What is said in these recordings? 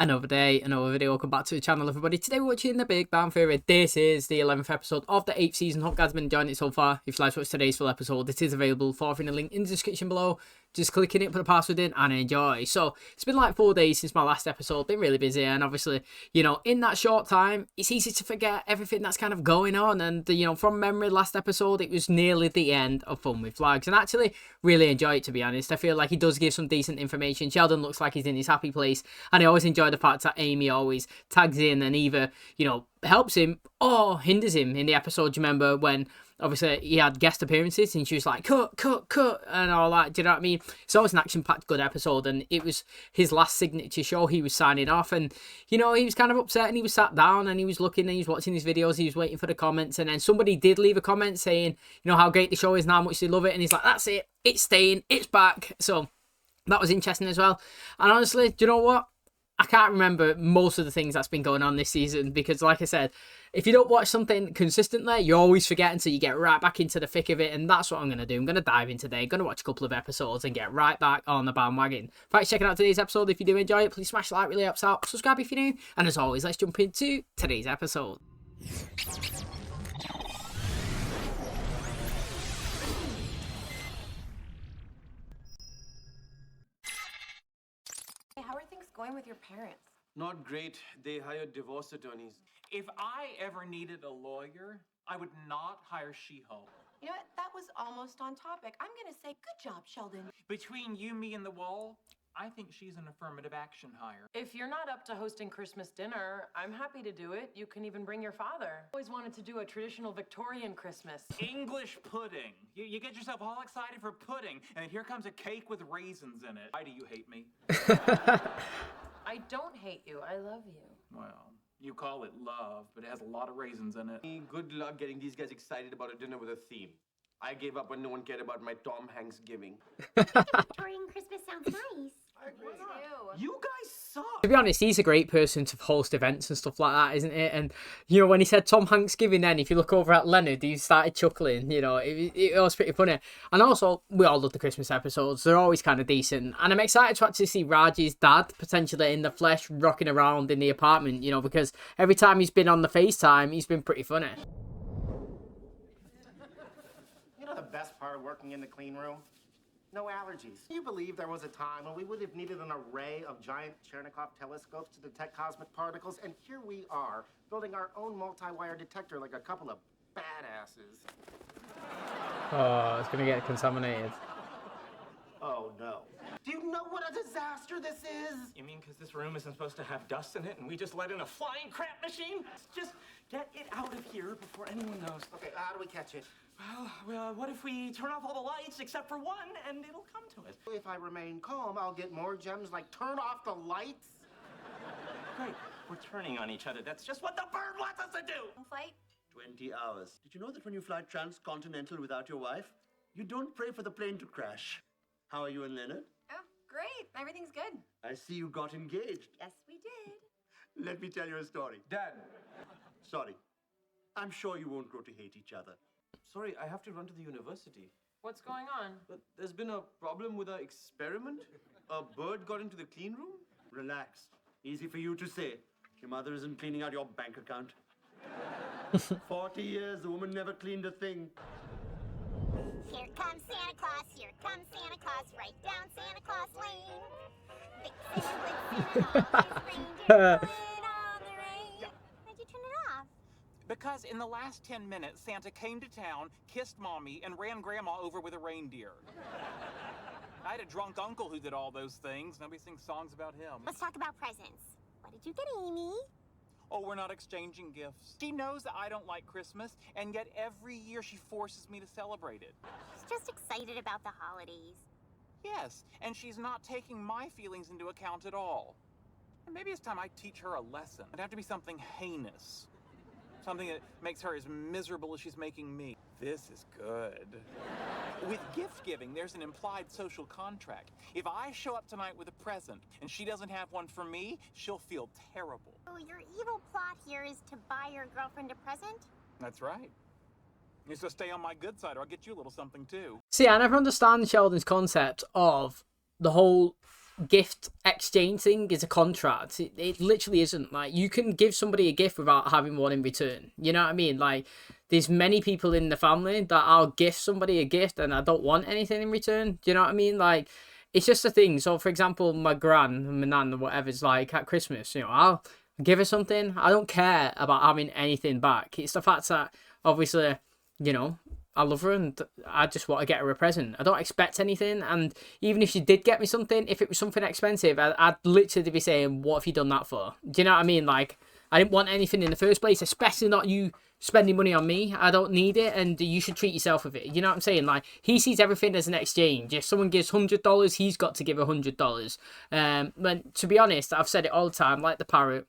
Another day, another video. Welcome back to the channel, everybody. Today we're watching The Big Bang Theory. This is the 11th episode of the 8th season. Hope you guys have been enjoying it so far. If you'd like to watch today's full episode, it is available for the link in the description below. Just click in it, put a password in, and enjoy. So, it's been like 4 days since my last episode. Been really busy, and obviously, you know, in that short time, it's easy to forget everything that's kind of going on. And, you know, from memory, last episode, it was nearly the end of Fun with Flags. And I actually really enjoy it, to be honest. I feel like he does give some decent information. Sheldon looks like he's in his happy place. And I always enjoy the fact that Amy always tags in and either, you know, helps him or hinders him. In the episode, do you remember when obviously he had guest appearances and she was like cut and all that? Do you know what I mean? It's always an action-packed good episode, and it was his last signature show. He was signing off, and you know, he was kind of upset, and he was sat down and he was looking and he was watching his videos, he was waiting for the comments, and then somebody did leave a comment saying, you know, how great the show is and how much they love it, and he's like, that's it, it's staying, it's back. So that was interesting as well. And honestly, do you know what? I can't remember most of the things that's been going on this season because, like I said, if you don't watch something consistently, you always forget until you get right back into the thick of it, and that's what I'm going to do. I'm going to dive in today, going to watch a couple of episodes and get right back on the bandwagon. Thanks for checking out today's episode. If you do enjoy it, please smash the like, really helps out. Subscribe if you're new, and as always, let's jump into today's episode. How are things going with your parents? Not great. They hired divorce attorneys. If I ever needed a lawyer, I would not hire She-Hulk. You know what? That was almost on topic. I'm gonna say good job, Sheldon. Between you, me, and the wall, I think she's an affirmative action hire. If you're not up to hosting Christmas dinner, I'm happy to do it. You can even bring your father. Always wanted to do a traditional Victorian Christmas. English pudding. You get yourself all excited for pudding, and then here comes a cake with raisins in it. Why do you hate me? I don't hate you. I love you. Well, you call it love, but it has a lot of raisins in it. Good luck getting these guys excited about a dinner with a theme. I gave up when no one cared about my Tom Hanks giving. Victorian Christmas sounds nice. I agree. You guys suck. To be honest, he's a great person to host events and stuff like that, isn't it? And, you know, when he said Tom Hanks giving, then if you look over at Leonard, he started chuckling. You know, it was pretty funny. And also, we all love the Christmas episodes. They're always kind of decent. And I'm excited to actually see Raji's dad potentially in the flesh rocking around in the apartment, you know, because every time he's been on the FaceTime, he's been pretty funny. You know the best part of working in the clean room? No allergies. Can you believe there was a time when we would have needed an array of giant Cherenkov telescopes to detect cosmic particles, and here we are, building our own multi-wire detector like a couple of badasses. Oh, it's going to get contaminated. Oh, no. Do you know what a disaster this is? You mean because this room isn't supposed to have dust in it and we just let in a flying crap machine? Just get it out of here before anyone knows. Okay, how do we catch it? Well, what if we turn off all the lights except for one and it'll come to it? If I remain calm, I'll get more gems like turn off the lights. Great. We're turning on each other. That's just what the bird wants us to do. Flight? 20 hours. Did you know that when you fly transcontinental without your wife, you don't pray for the plane to crash? How are you and Leonard? Oh, great. Everything's good. I see you got engaged. Yes, we did. Let me tell you a story. Dad, Sorry. I'm sure you won't grow to hate each other. sorry, I have to run to the university. What's going on? But there's been a problem with our experiment. A bird got into the clean room. Relax. Easy for you to say. Your mother isn't cleaning out your bank account. 40 years, the woman never cleaned a thing. Here comes Santa Claus, here comes Santa Claus, right down Santa Claus Lane. Big Santa, big Santa, reindeer pulling on the rein. Why'd you turn it off? Because in the last 10 minutes, Santa came to town, kissed Mommy, and ran Grandma over with a reindeer. I had a drunk uncle who did all those things. Nobody sings songs about him. Let's talk about presents. What did you get, Amy? Oh, we're not exchanging gifts. She knows that I don't like Christmas, and yet every year she forces me to celebrate it. She's just excited about the holidays. Yes, and she's not taking my feelings into account at all. And maybe it's time I teach her a lesson. It'd have to be something heinous. Something that makes her as miserable as she's making me. This is good. With gift giving, there's an implied social contract. If I show up tonight with a present and she doesn't have one for me, she'll feel terrible. So your evil plot here is to buy your girlfriend a present? That's right. So stay on my good side or I'll get you a little something too. See, I never understand Sheldon's concept of the whole gift exchange thing is a contract. It literally isn't. Like, you can give somebody a gift without having one in return. You know what I mean? Like, there's many people in the family that I'll gift somebody a gift and I don't want anything in return. Do you know what I mean? Like, it's just a thing. So, for example, my nan, or whatever's like at Christmas, you know, I'll give her something. I don't care about having anything back. It's the fact that, obviously, you know, I love her and I just want to get her a present. I don't expect anything. And even if she did get me something, if it was something expensive, I'd literally be saying, what have you done that for? Do you know what I mean? Like, I didn't want anything in the first place, especially not you spending money on me. I don't need it, and you should treat yourself with it. You know what I'm saying? Like, he sees everything as an exchange. If someone gives $100, he's got to give $100. But to be honest, I've said it all the time, like the parrot,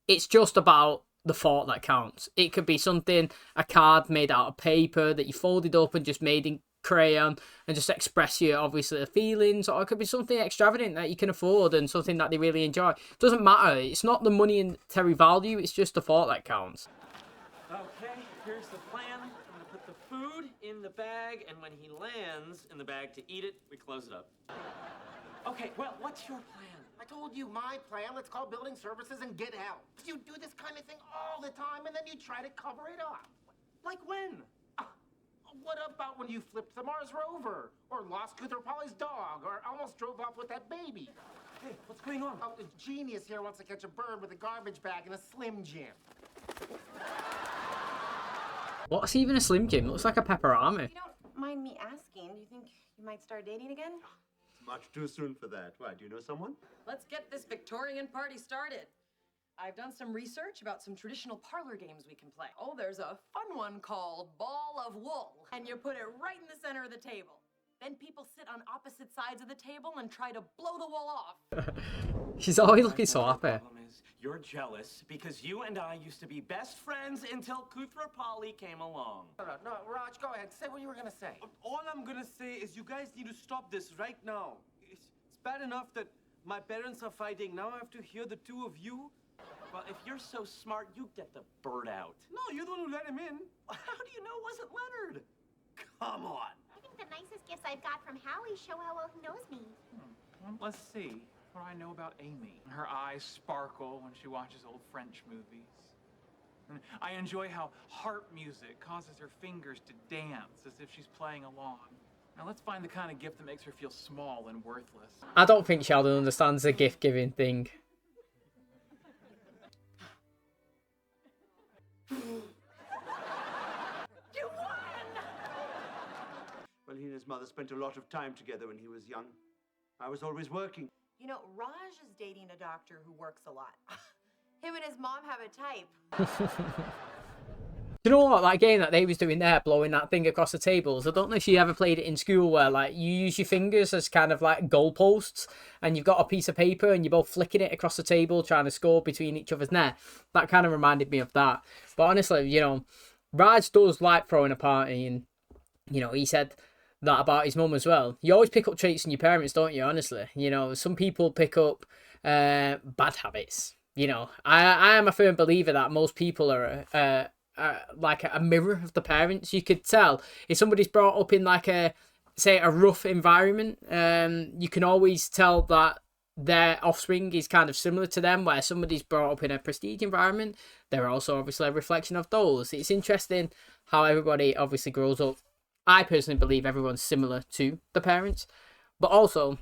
it's just about the thought that counts. It could be something, a card made out of paper that you folded up and just made in crayon and just express your, obviously, feelings, or it could be something extravagant that you can afford and something that they really enjoy. It doesn't matter. It's not the monetary value, it's just the thought that counts. Okay, here's the plan. I'm gonna put the food in the bag, and when he lands in the bag to eat it, we close it up. Okay, well, what's your plan? I told you my plan. Let's call building services and get help. You do this kind of thing all the time, and then you try to cover it up. Like when? What about when you flipped the Mars rover, or lost Cooter Polly's dog, or almost drove off with that baby? Hey, what's going on? Oh, the genius here wants to catch a bird with a garbage bag and a Slim Jim. What's even a Slim Jim? Looks like a pepperami. If you don't mind me asking, do you think you might start dating again? It's much too soon for that. Why, do you know someone? Let's get this Victorian party started. I've done some research about some traditional parlor games we can play. Oh, there's a fun one called Ball of Wool. And you put it right in the center of the table. Then people sit on opposite sides of the table and try to blow the wool off. She's always looking so happy. The problem is, you're jealous because you and I used to be best friends until Cooter Polly came along. No, Raj, go ahead. Say what you were gonna say. All I'm gonna say is you guys need to stop this right now. It's bad enough that my parents are fighting. Now I have to hear the two of you. Well, if you're so smart, you get the bird out. No, you're the one who let him in. How do you know it wasn't Leonard? Come on. I think the nicest gifts I've got from Howie show how well he knows me. Well, let's see what I know about Amy. Her eyes sparkle when she watches old French movies. And I enjoy how harp music causes her fingers to dance as if she's playing along. Now let's find the kind of gift that makes her feel small and worthless. I don't think Sheldon understands the gift-giving thing. Well, he and his mother spent a lot of time together when he was young. I was always working. You know, Raj is dating a doctor who works a lot. Him and his mom have a type. Do you know what, that game that they was doing there, blowing that thing across the tables, I don't know if you ever played it in school where, like, you use your fingers as kind of like goalposts and you've got a piece of paper and you're both flicking it across the table trying to score between each other's net. That kind of reminded me of that. But honestly, you know, Raj does like throwing a party, and, you know, he said that about his mum as well. You always pick up traits in your parents, don't you, honestly? You know, some people pick up bad habits. You know, I am a firm believer that most people are like a mirror of the parents. You could tell if somebody's brought up in like a rough environment, you can always tell that their offspring is kind of similar to them. Where somebody's brought up in a prestige environment, they're also obviously a reflection of those. It's interesting how everybody obviously grows up. I personally believe everyone's similar to the parents, but also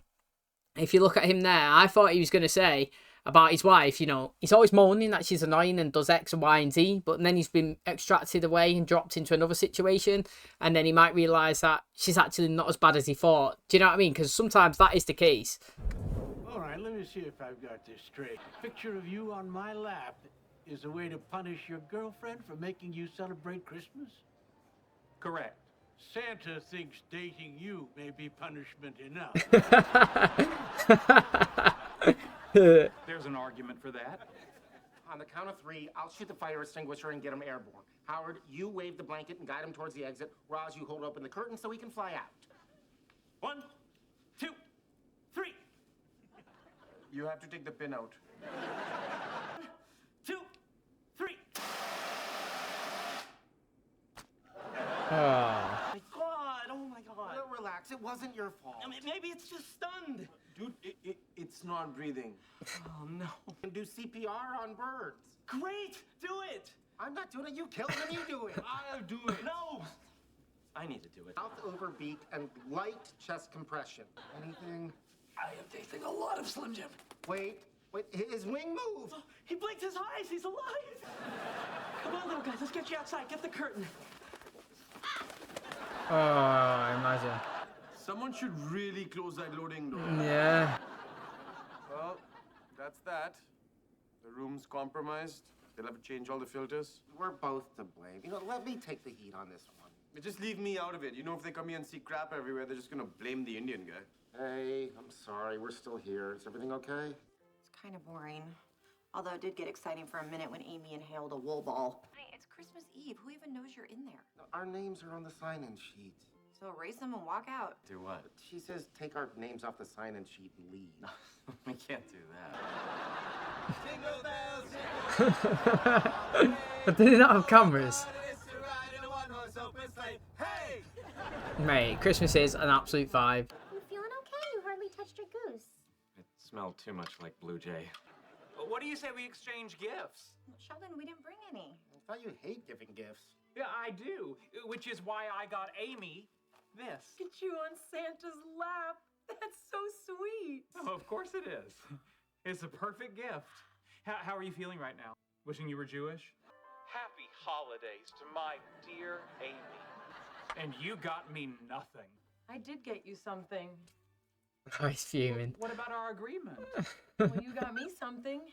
if you look at him there, I thought he was going to say about his wife, you know, he's always moaning that she's annoying and does X and Y and Z, but then he's been extracted away and dropped into another situation, and then he might realise that she's actually not as bad as he thought. Do you know what I mean? Because sometimes that is the case. All right, let me see if I've got this straight. A picture of you on my lap is a way to punish your girlfriend for making you celebrate Christmas? Correct. Santa thinks dating you may be punishment enough. There's an argument for that. On the count of 3, I'll shoot the fire extinguisher and get him airborne. Howard, you wave the blanket and guide him towards the exit. Roz, you hold open the curtain so he can fly out. 1, 2, 3. You have to take the pin out. 2, 3. Oh. My God! Oh my God! No, relax. Relax, it wasn't your fault. I mean, maybe it's just stunned. Dude, it's not breathing. Oh, no. And do CPR on birds. Great! Do it! I'm not doing it, you kill him, you do it. I'll do it. No! I need to do it. Mouth over beak and light chest compression. Anything? I am tasting a lot of Slim Jim. Wait, his wing moved. Oh, he blinked his eyes. He's alive. Come on, little guys. Let's get you outside. Get the curtain. Oh, imagine. Someone should really close that loading door. Yeah. Well, that's that. The room's compromised. They'll have to change all the filters. We're both to blame. You know, let me take the heat on this one. But just leave me out of it. You know, if they come here and see crap everywhere, they're just gonna blame the Indian guy. Hey, I'm sorry, we're still here. Is everything okay? It's kind of boring. Although it did get exciting for a minute when Amy inhaled a wool ball. Hey, it's Christmas Eve. Who even knows you're in there? No, our names are on the sign-in sheet. So erase them and walk out. Do what? She says take our names off the sign-in sheet and leave. We can't do that. But did they not have cameras? Mate, Christmas is an absolute vibe. You feeling okay? You hardly touched your goose. It smelled too much like Blue Jay. Well, what do you say we exchange gifts? Sheldon, we didn't bring any. I thought you hate giving gifts. Yeah, I do. Which is why I got Amy this. Get you on Santa's lap. That's so sweet. Oh, of course it is. It's a perfect gift. How are you feeling right now? Wishing you were Jewish? Happy holidays to my dear Amy. And you got me nothing. I did get you something. Oh, he's fuming. What about our agreement? Well, you got me something.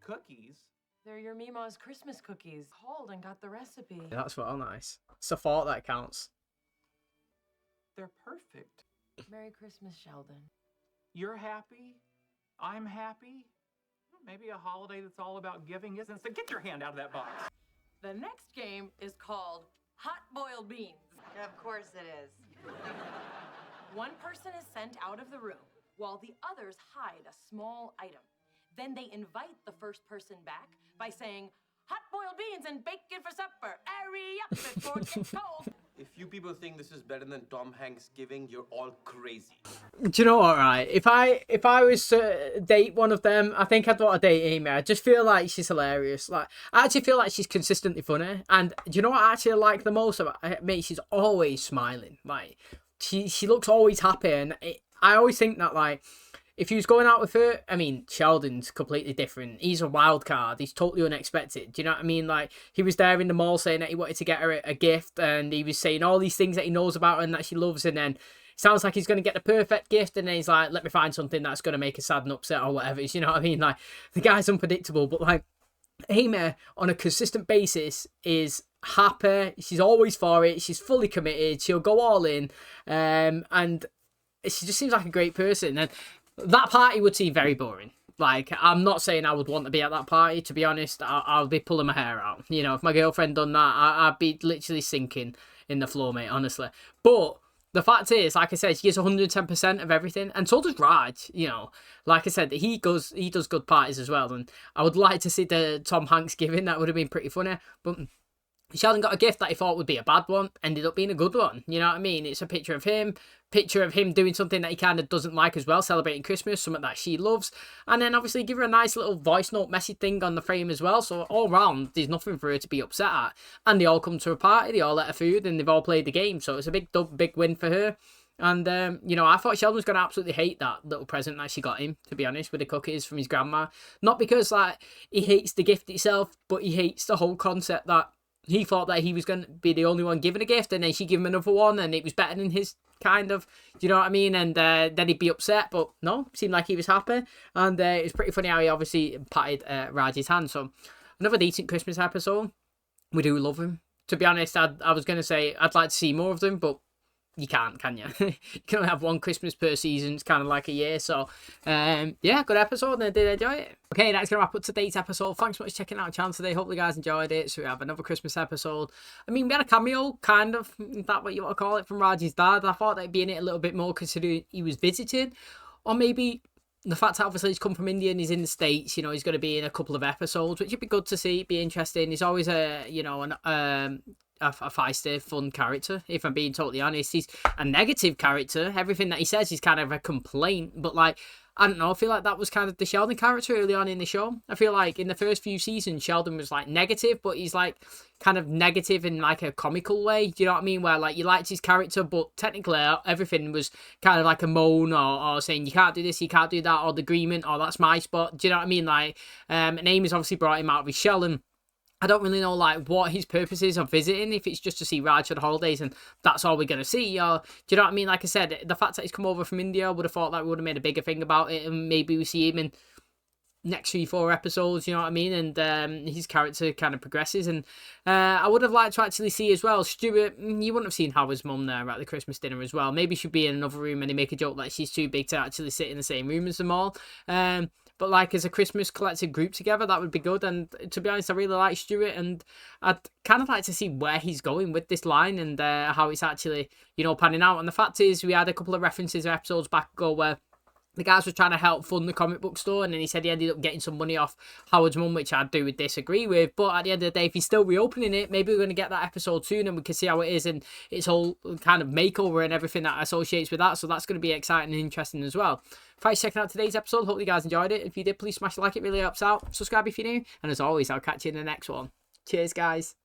Cookies? They're your Mima's Christmas cookies. Called and got the recipe. Yeah, that's well nice. It's the thought that counts. They're perfect. Merry Christmas, Sheldon. You're happy. I'm happy. Maybe a holiday that's all about giving isn't. So get your hand out of that box. The next game is called Hot Boiled Beans. Of course it is. One person is sent out of the room while the others hide a small item. Then they invite the first person back by saying, hot boiled beans and bacon for supper. Hurry up before it gets cold. If you people think this is better than Tom Hanks giving, you're all crazy. Do you know what, right? If I was to date one of them, I think I'd want to date Amy. I just feel like she's hilarious. Like, I actually feel like she's consistently funny. And do you know what I actually like the most about her? Mate, she's always smiling. Like, she looks always happy. And I always think that, like, if he was going out with her, I mean, Sheldon's completely different. He's a wild card. He's totally unexpected. Do you know what I mean? Like, he was there in the mall saying that he wanted to get her a gift, and he was saying all these things that he knows about her and that she loves, and then it sounds like he's going to get the perfect gift, and then he's like, let me find something that's going to make her sad and upset or whatever. You know what I mean? Like, the guy's unpredictable, but, like, Amy, on a consistent basis, is happy. She's always for it. She's fully committed. She'll go all in, and she just seems like a great person. And that party would seem very boring. Like, I'm not saying I would want to be at that party, to be honest. I'll be pulling my hair out. You know, if my girlfriend done that, I'd be literally sinking in the floor, mate, honestly. But the fact is, like I said, she gives 110% of everything. And so does Raj, you know. Like I said, he does good parties as well. And I would like to see the Tom Hanks giving. That would have been pretty funny. But Sheldon got a gift that he thought would be a bad one, ended up being a good one. You know what I mean? It's a picture of him doing something that he kind of doesn't like as well, celebrating Christmas, something that she loves. And then obviously give her a nice little voice note message thing on the frame as well. So all round, there's nothing for her to be upset at. And they all come to a party, they all let her food, and they've all played the game. So it's a big win for her. And, you know, I thought Sheldon was going to absolutely hate that little present that she got him, to be honest, with the cookies from his grandma. Not because, like, he hates the gift itself, but he hates the whole concept that he thought that he was going to be the only one giving a gift, and then she gave him another one, and it was better than his, kind of. Do you know what I mean? And then he'd be upset, but no, seemed like he was happy. And it was pretty funny how he obviously patted Raj's hand. So, another decent Christmas episode. We do love him. To be honest, I was going to say I'd like to see more of them, but you can't, can you? You can only have one Christmas per season. It's kind of like a year. So, yeah, good episode, and I did enjoy it. Okay, that's going to wrap up today's episode. Thanks so much for checking out the channel today. Hopefully you guys enjoyed it. So we have another Christmas episode. I mean, we had a cameo, kind of, is that what you want to call it, from Raj's dad. I thought that'd be in it a little bit more considering he was visited. Or maybe the fact that obviously he's come from India and he's in the States, you know, he's going to be in a couple of episodes, which would be good to see, be interesting. He's always a, you know, a feisty, fun character, if I'm being totally honest. He's a negative character. Everything that he says is kind of a complaint, but like, I don't know, I feel like that was kind of the Sheldon character early on in the show. I feel like in the first few seasons, Sheldon was like negative, but he's like kind of negative in like a comical way. Do you know what I mean? Where like you liked his character, but technically everything was kind of like a moan or saying you can't do this, you can't do that, or the agreement, or that's my spot. Do you know what I mean? Like, and Amy's obviously brought him out of his shell, and I don't really know like what his purpose is of visiting, if it's just to see Raj for the holidays and that's all we're going to see, or do you know what I mean? Like I said, the fact that he's come over from India, I would have thought that we would have made a bigger thing about it, and maybe we see him in next 3-4 episodes, you know what I mean? And his character kind of progresses, and I would have liked to actually see as well Stuart. You wouldn't have seen Howard's mum there at the Christmas dinner as well. Maybe she'd be in another room and they make a joke that she's too big to actually sit in the same room as them all. But like as a Christmas collective group together, that would be good. And to be honest, I really like Stuart, and I'd kind of like to see where he's going with this line and how it's actually, you know, panning out. And the fact is, we had a couple of references of episodes back ago where the guys were trying to help fund the comic book store, and then he said he ended up getting some money off Howard's mum, which I do disagree with. But at the end of the day, if he's still reopening it, maybe we're going to get that episode soon and we can see how it is and its whole kind of makeover and everything that associates with that. So that's going to be exciting and interesting as well. Thanks for checking out today's episode. Hope you guys enjoyed it. If you did, please smash the like, it really helps out. Subscribe if you're new. And as always, I'll catch you in the next one. Cheers, guys.